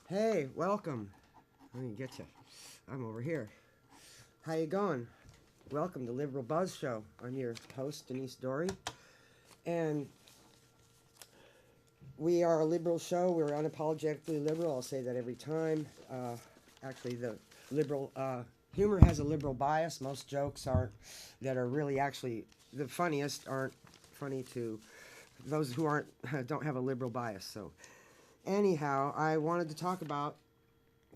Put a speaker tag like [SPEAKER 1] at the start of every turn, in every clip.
[SPEAKER 1] Hey, welcome. Let me get you. I'm over here. How you going? Welcome to Liberal Buzz Show. I'm your host, Denise Dorey, and we are a liberal show. We're unapologetically liberal. I'll say that every time. Actually, the liberal humor has a liberal bias. Most jokes aren't that are really actually the funniest aren't funny to those who aren't don't have a liberal bias. So, anyhow, I wanted to talk about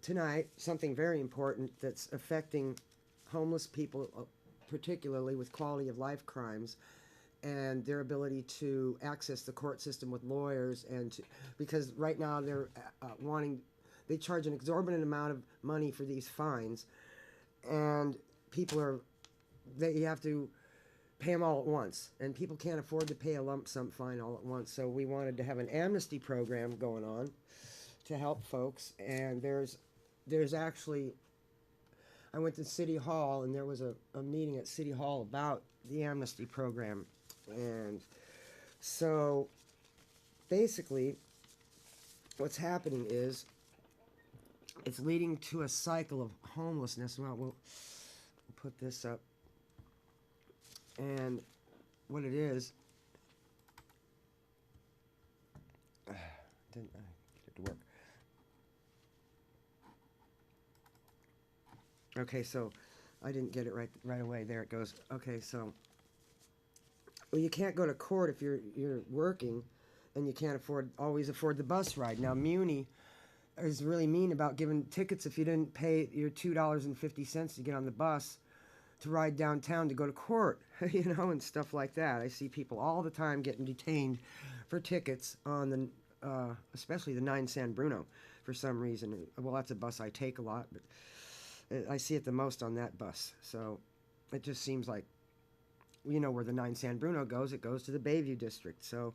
[SPEAKER 1] tonight something very important that's affecting homeless people, particularly with quality of life crimes, and their ability to access the court system with lawyers, because right now they're wanting they charge an exorbitant amount of money for these fines, and people are they have to pay them all at once, and people can't afford to pay a lump sum fine all at once. So we wanted to have an amnesty program going on to help folks, and there's actually I went to City Hall, and there was a meeting at City Hall about the amnesty program. And so basically, what's happening is it's leading to a cycle of homelessness. Well, we'll put this up. And what it is, didn't get it to work. Okay, so I didn't get it right away. There it goes. Okay, so well, you can't go to court if you're working, and you can't always afford the bus ride. Now, Muni is really mean about giving tickets if you didn't pay your $2.50 to get on the bus to ride downtown to go to court, and stuff like that. I see people all the time getting detained for tickets on especially the 9 San Bruno for some reason. Well, that's a bus I take a lot, but I see it the most on that bus. So it just seems like, where the 9 San Bruno goes, it goes to the Bayview district. So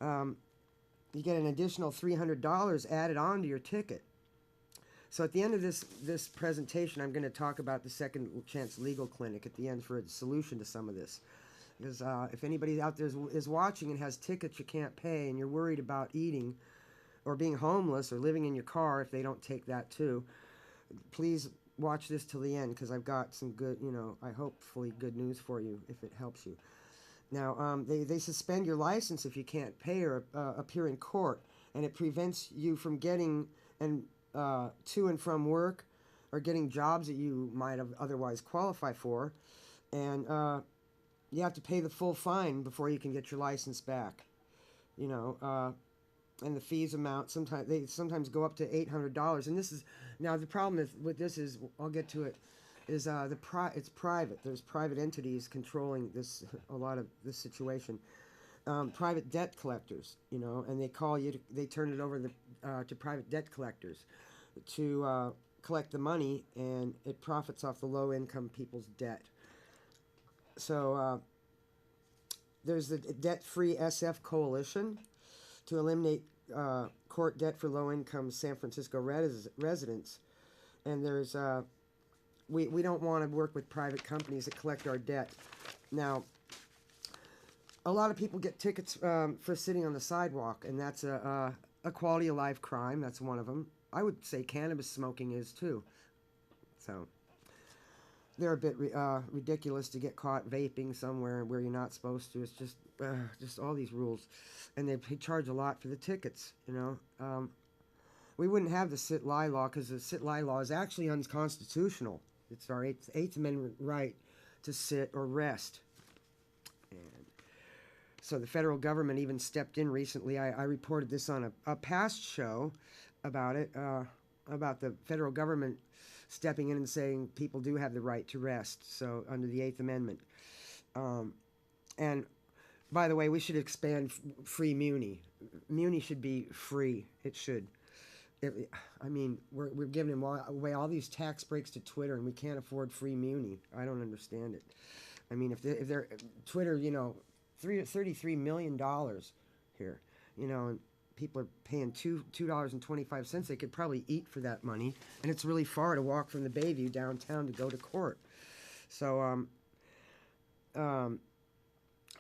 [SPEAKER 1] you get an additional $300 added on to your ticket. So at the end of this presentation, I'm going to talk about the Second Chance Legal Clinic at the end for a solution to some of this. Because if anybody out there is watching and has tickets you can't pay, and you're worried about eating or being homeless or living in your car if they don't take that too, please watch this till the end, because I've got some good, I hopefully good news for you if it helps you. Now, they suspend your license if you can't pay or appear in court, and it prevents you from getting to and from work or getting jobs that you might have otherwise qualified for, and you have to pay the full fine before you can get your license back. And the fees amount sometimes go up to $800. And this is now the problem with this is, I'll get to it, is it's private. There's private entities controlling a lot of this situation. Private debt collectors, and they turn it over to private debt collectors to collect the money, and it profits off the low income people's debt. So there's the Debt Free SF Coalition to eliminate court debt for low income San Francisco residents. And there's we don't want to work with private companies that collect our debt. Now, a lot of people get tickets for sitting on the sidewalk, and that's a quality of life crime. That's one of them. I would say cannabis smoking is too. So they're a bit ridiculous to get caught vaping somewhere where you're not supposed to. It's just all these rules, and they charge a lot for the tickets. We wouldn't have the sit-lie law, because the sit-lie law is actually unconstitutional. It's our Eighth Amendment right to sit or rest. And so the federal government even stepped in recently. I reported this on a past show about it, about the federal government stepping in and saying people do have the right to rest, so under the Eighth Amendment. And by the way, we should expand free Muni. Muni should be free. It should. We're giving away all these tax breaks to Twitter, and we can't afford free Muni. I don't understand it. If they're Twitter, $33 million here, and people are paying $2.25. They could probably eat for that money, and it's really far to walk from the Bayview downtown to go to court. So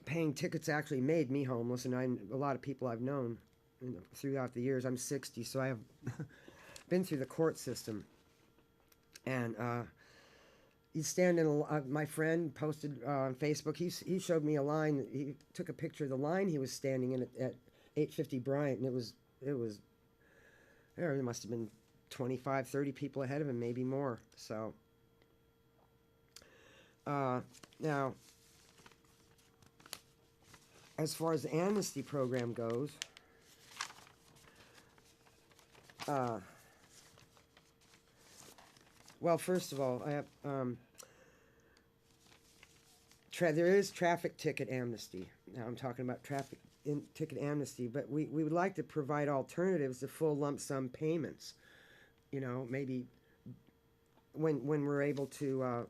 [SPEAKER 1] paying tickets actually made me homeless, and a lot of people I've known throughout the years. I'm 60, so I have been through the court system, and you stand in my friend posted on Facebook. He showed me a line. He took a picture of the line he was standing in at 850 Bryant, and it was there must have been 25, 30 people ahead of him, maybe more. So now, as far as the amnesty program goes, well, first of all, I have there is traffic ticket amnesty. Now I'm talking about ticket amnesty, but we would like to provide alternatives to full lump sum payments. You know, maybe when we're able to.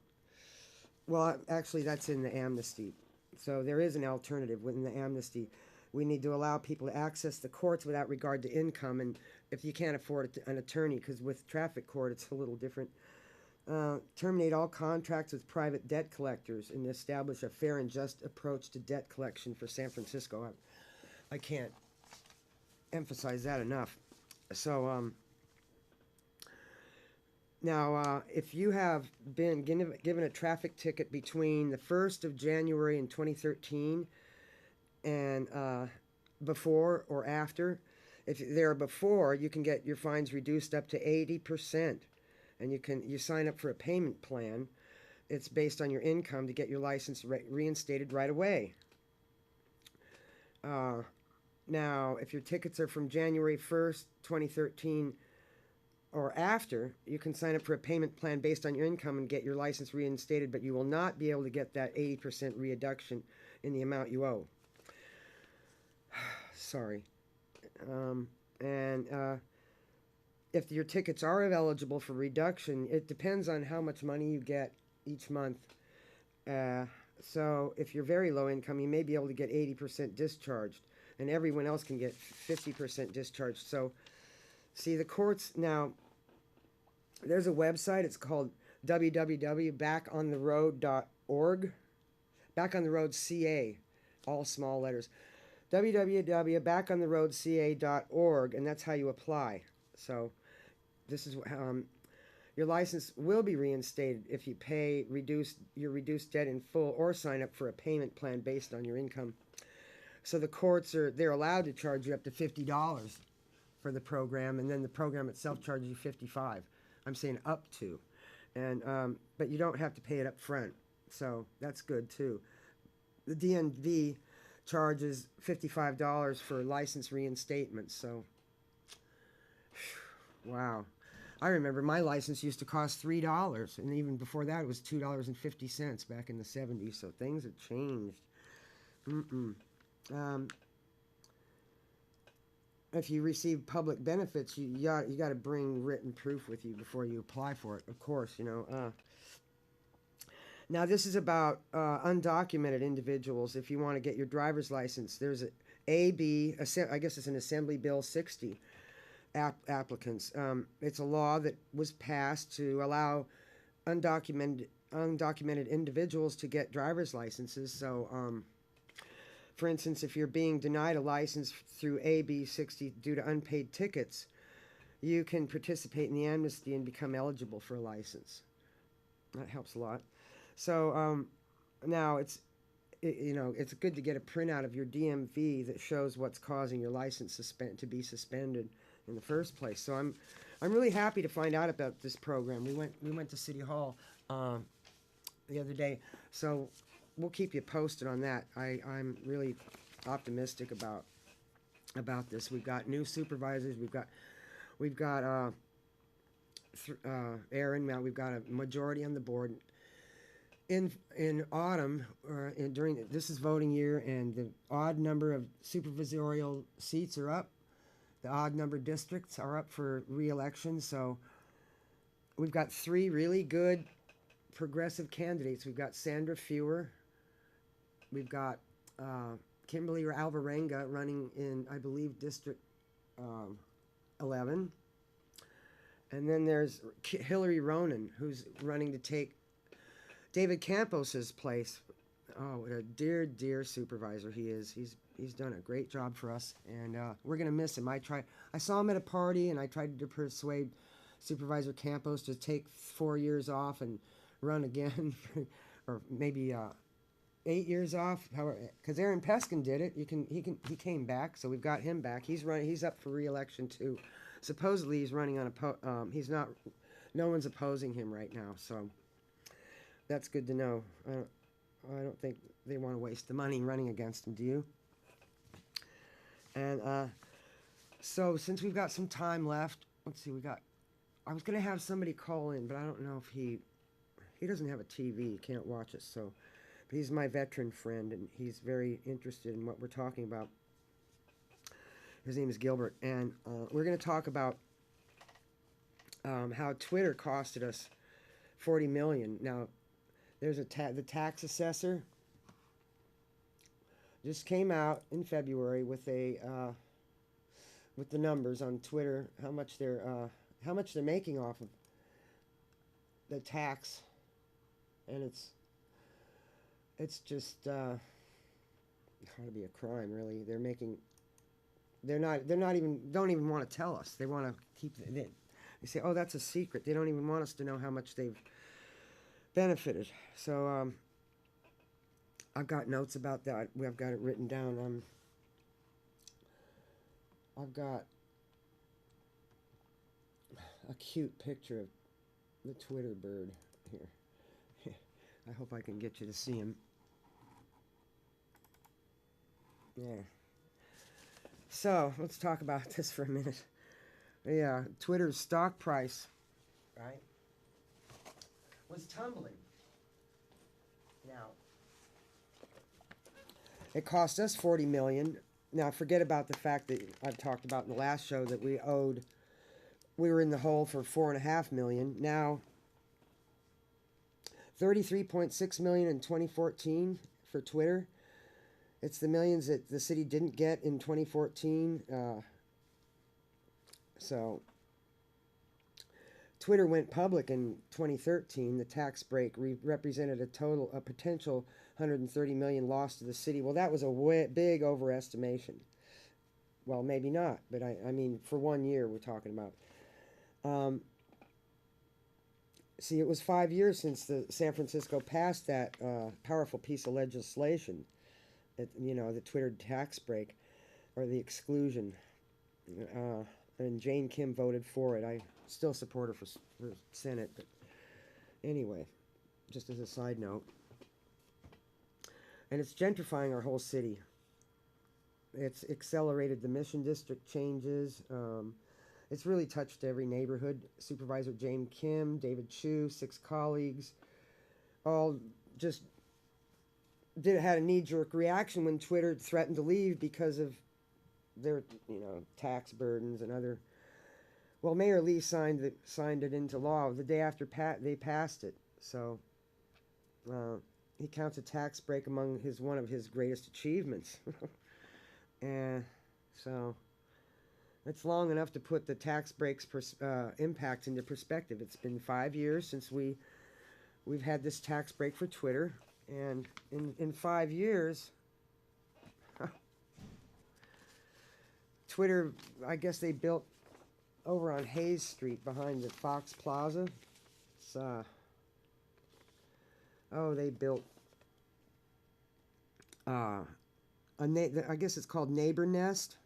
[SPEAKER 1] Well, actually, that's in the amnesty. So there is an alternative within the amnesty. We need to allow people to access the courts without regard to income, and if you can't afford an attorney, because with traffic court it's a little different. Terminate all contracts with private debt collectors and establish a fair and just approach to debt collection for San Francisco. I can't emphasize that enough. So now, if you have been given a traffic ticket between the 1st of January in 2013 and before or after, if they're before, you can get your fines reduced up to 80%. And you sign up for a payment plan. It's based on your income to get your license reinstated right away. Now, if your tickets are from January 1st, 2013 or after, you can sign up for a payment plan based on your income and get your license reinstated, but you will not be able to get that 80% reduction in the amount you owe. Sorry. If your tickets are eligible for reduction, it depends on how much money you get each month. So if you're very low income, you may be able to get 80% discharged, and everyone else can get 50% discharged. So, see, the courts now, there's a website. It's called www.backontheroad.org. Back on the Road CA, all small letters. www.backontheroadca.org, and that's how you apply. So this is your license will be reinstated if you pay your reduced debt in full or sign up for a payment plan based on your income. So the courts they're allowed to charge you up to $50 for the program, and then the program itself charges you $55. I'm saying up to, and but you don't have to pay it up front, so that's good too. The DMV charges $55 for license reinstatement. So, wow. I remember my license used to cost $3, and even before that it was $2.50 back in the 70s, so things have changed. If you receive public benefits, you got to bring written proof with you before you apply for it, of course, you know. Now, this is about undocumented individuals. If you want to get your driver's license, there's I guess it's an Assembly Bill 60 applicants. It's a law that was passed to allow undocumented individuals to get driver's licenses. So, for instance, if you're being denied a license through AB 60 due to unpaid tickets, you can participate in the amnesty and become eligible for a license. That helps a lot. So now it's good to get a printout of your DMV that shows what's causing your license to be suspended in the first place. So I'm really happy to find out about this program. We went to City Hall the other day, so we'll keep you posted on that. I'm really optimistic about this. We've got new supervisors. We've got Aaron. Now we've got a majority on the board. In autumn, this is voting year, and the odd number of supervisorial seats are up. The odd number districts are up for re-election. So we've got 3 really good progressive candidates. We've got Sandra Fewer. We've got Kimberly Alvarenga running in, I believe, District 11. And then there's Hillary Ronan, who's running to take David Campos's place. Oh, what a dear supervisor he is. He's done a great job for us, and we're gonna miss him. I saw him at a party, and I tried to persuade Supervisor Campos to take 4 years off and run again, or maybe 8 years off. However, because Aaron Peskin did it, he came back, so we've got him back. He's up for re-election too. Supposedly he's running on he's not. No one's opposing him right now, so that's good to know. I don't think they want to waste the money running against him. Do you? And so since we've got some time left, let's see. I was gonna have somebody call in, but I don't know if he doesn't have a TV. He can't watch us. So, but he's my veteran friend, and he's very interested in what we're talking about. His name is Gilbert, and we're gonna talk about how Twitter costed us $40 million. Now, there's the tax assessor just came out in February with the numbers on Twitter, how much they're making off of the tax, and it's just ought to be a crime, really. They're not even don't even want to tell us. They want to keep it. They say, oh, that's a secret. They don't even want us to know how much they've benefited. So I've got notes about that. I've got it written down. I've got a cute picture of the Twitter bird here. I hope I can get you to see him. Yeah. So let's talk about this for a minute. Yeah, Twitter's stock price, right, was tumbling. Now, it cost us $40 million. Now, forget about the fact that I've talked about in the last show that we were in the hole for $4.5 million. Now, $33.6 million in 2014 for Twitter. It's the millions that the city didn't get in 2014. So, Twitter went public in 2013. The tax break represented a potential $130 million loss to the city. Well, that was a big overestimation. Well, maybe not, but I mean, for 1 year we're talking about. See, it was 5 years since the San Francisco passed that powerful piece of legislation, the Twitter tax break, or the exclusion. And Jane Kim voted for it. I still support her for Senate, but anyway, just as a side note. And it's gentrifying our whole city. It's accelerated the Mission District changes. It's really touched every neighborhood. Supervisor Jane Kim, David Chu, 6 colleagues, all just had a knee-jerk reaction when Twitter threatened to leave because of their, tax burdens and other. Well, Mayor Lee signed it into law the day after they passed it. So he counts a tax break among one of his greatest achievements. And so it's long enough to put the tax break's impact into perspective. It's been 5 years since we've had this tax break for Twitter, and in 5 years. Twitter, I guess they built over on Hayes Street behind the Fox Plaza. It's, they built I guess it's called Neighbor Nest.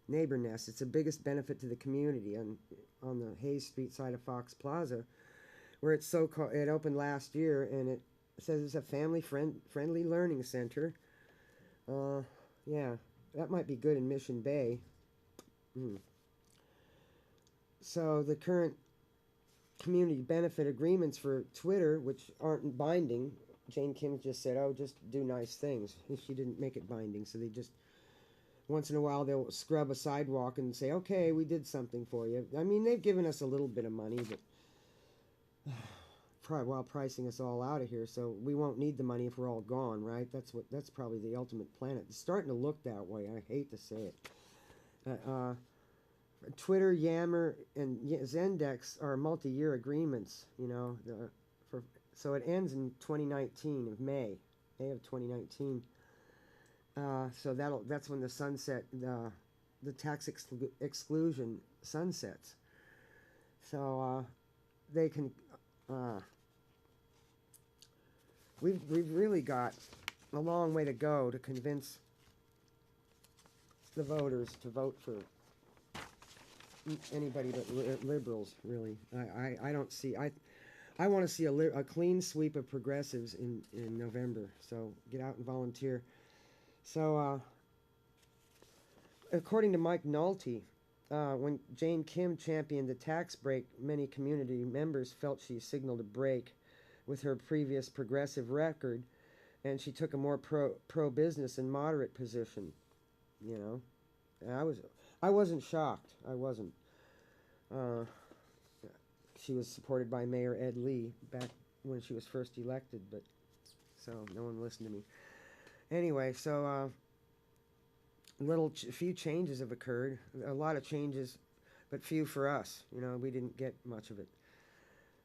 [SPEAKER 1] Neighbor Nest. It's the biggest benefit to the community on the Hayes Street side of Fox Plaza, where it's it opened last year, and it says it's a family-friendly learning center. Yeah. That might be good in Mission Bay. So the current community benefit agreements for Twitter, which aren't binding, Jane Kim just said, just do nice things. She didn't make it binding, so they just, once in a while, they'll scrub a sidewalk and say, okay, we did something for you. I mean, they've given us a little bit of money, but while pricing us all out of here, so we won't need the money if we're all gone, right? That's probably the ultimate plan. It's starting to look that way. I hate to say it. Twitter, Yammer, and Zendex are multi-year agreements. So it ends in 2019 of May of 2019. So that's when the sunset, the tax exclusion sunsets. So they can. Uh, we've really got a long way to go to convince the voters to vote for anybody but liberals. Really, I don't see. I want to see a clean sweep of progressives in November. So get out and volunteer. So according to Mike Nolte, when Jane Kim championed the tax break, many community members felt she signaled a break with her previous progressive record, and she took a more pro business and moderate position. You know, and I wasn't shocked. I wasn't. Uh, she was supported by Mayor Ed Lee back when she was first elected, but so no one listened to me. Anyway, so few changes have occurred. A lot of changes, but few for us. You know, we didn't get much of it.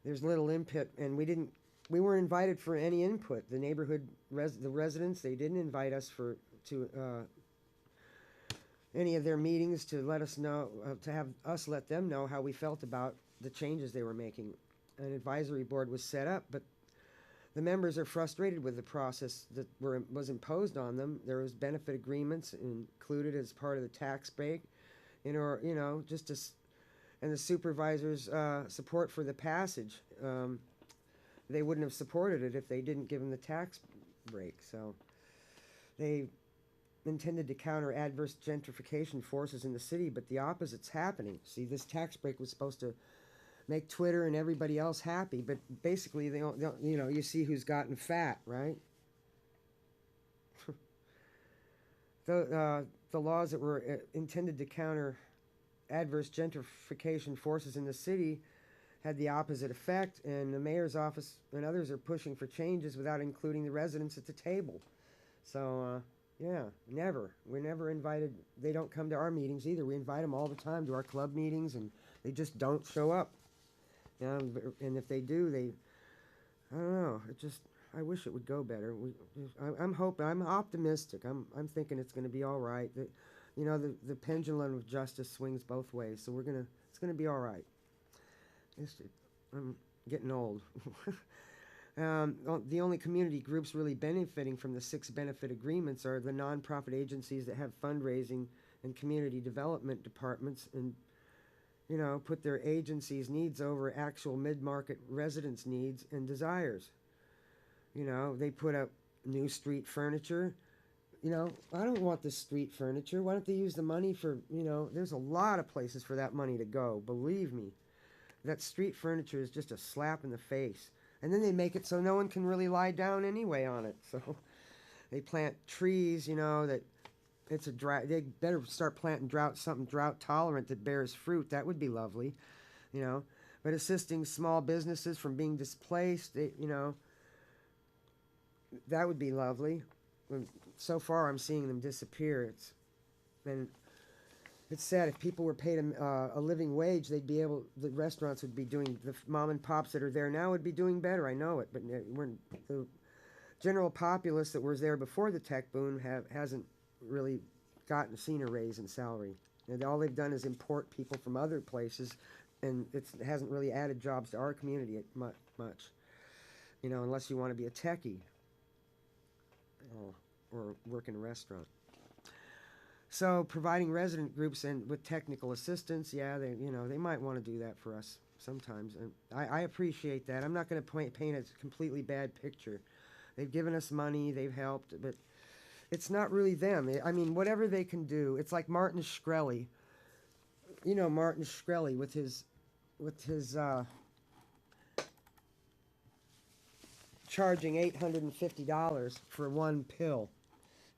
[SPEAKER 1] There's little input, and we weren't invited for any input. The neighborhood the residents, they didn't invite us to any of their meetings to let us know, to have us let them know how we felt about the changes they were making. An advisory board was set up, but the members are frustrated with the process that was imposed on them. There was benefit agreements included as part of the tax break, just to, and the supervisors' support for the passage. They wouldn't have supported it if they didn't give them the tax break. So they intended to counter adverse gentrification forces in the city, but the opposite's happening. See, this tax break was supposed to make Twitter and everybody else happy, but basically they don't you see who's gotten fat, right? The laws that were intended to counter adverse gentrification forces in the city had the opposite effect, and the mayor's office and others are pushing for changes without including the residents at the table. So yeah, we're never invited. They don't come to our meetings either. We invite them all the time to our club meetings, and they just don't show up. And if they do, I don't know. I wish it would go better. I'm optimistic. I'm thinking it's going to be all right. The pendulum of justice swings both ways, so it's gonna be all right. I'm getting old. The only community groups really benefiting from the 6 benefit agreements are the nonprofit agencies that have fundraising and community development departments, and put their agency's needs over actual mid-market residents' needs and desires. They put up new street furniture. I don't want this street furniture. Why don't they use the money for, there's a lot of places for that money to go, believe me. That street furniture is just a slap in the face. And then they make it so no one can really lie down anyway on it. So they plant trees, that it's a dry. They better start planting something drought tolerant that bears fruit. That would be lovely, But assisting small businesses from being displaced, that would be lovely. So far, I'm seeing them disappear. It's sad. If people were paid a living wage, the restaurants would be doing, the mom and pops that are there now would be doing better. I know it, but the general populace that was there before the tech boom hasn't really seen a raise in salary. And all they've done is import people from other places, and it hasn't really added jobs to our community much. Unless you want to be a techie or work in a restaurant. So providing resident groups and with technical assistance, they might want to do that for us sometimes. And I appreciate that. I'm not going to paint a completely bad picture. They've given us money, they've helped, but it's not really them. Whatever they can do. It's like Martin Shkreli. Martin Shkreli with his charging $850 for one pill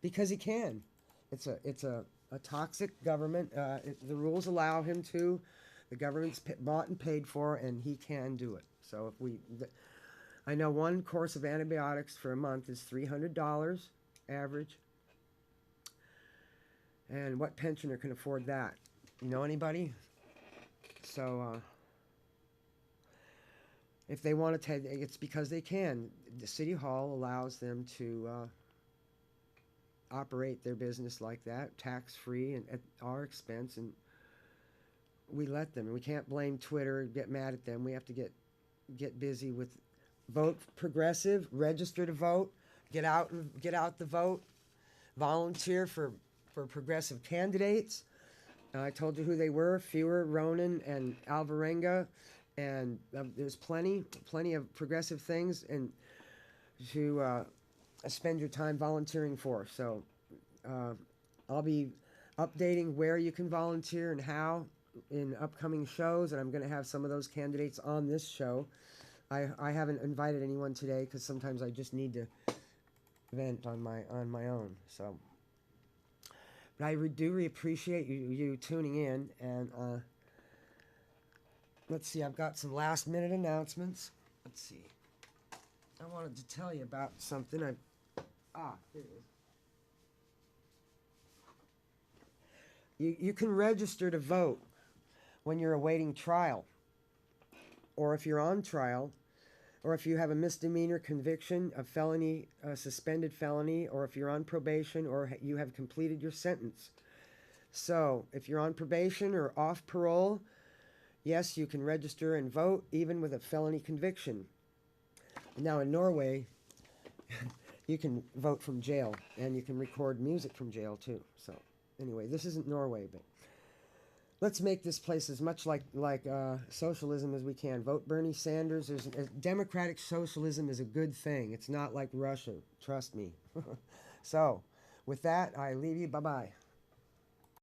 [SPEAKER 1] because he can. It's a toxic government. The rules allow him to. The government's bought and paid for, and he can do it. So I know one course of antibiotics for a month is $300 average. And what pensioner can afford that? You know anybody? So if they want to it's because they can. The city hall allows them to operate their business like that, tax-free and at our expense. And we let them. We can't blame Twitter and get mad at them. We have to get busy with vote progressive, register to vote, get out the vote, volunteer for progressive candidates. I told you who they were: Fewer, Ronan, and Alvarenga, and there's plenty of progressive things and to spend your time volunteering for. So I'll be updating where you can volunteer and how in upcoming shows, and I'm going to have some of those candidates on this show. I haven't invited anyone today because sometimes I just need to vent on my own. So, but I do appreciate you tuning in, and let's see. I've got some last minute announcements. Let's see. I wanted to tell you about something. Here it is. You can register to vote when you're awaiting trial, or if you're on trial, or if you have a misdemeanor conviction, a felony, a suspended felony, or if you're on probation, or you have completed your sentence. So, if you're on probation or off parole, yes, you can register and vote even with a felony conviction. Now, in Norway, you can vote from jail, and you can record music from jail too. So, anyway, this isn't Norway, but let's make this place as much like socialism as we can. Vote Bernie Sanders. Democratic socialism is a good thing. It's not like Russia. Trust me. So, with that, I leave you. Bye-bye.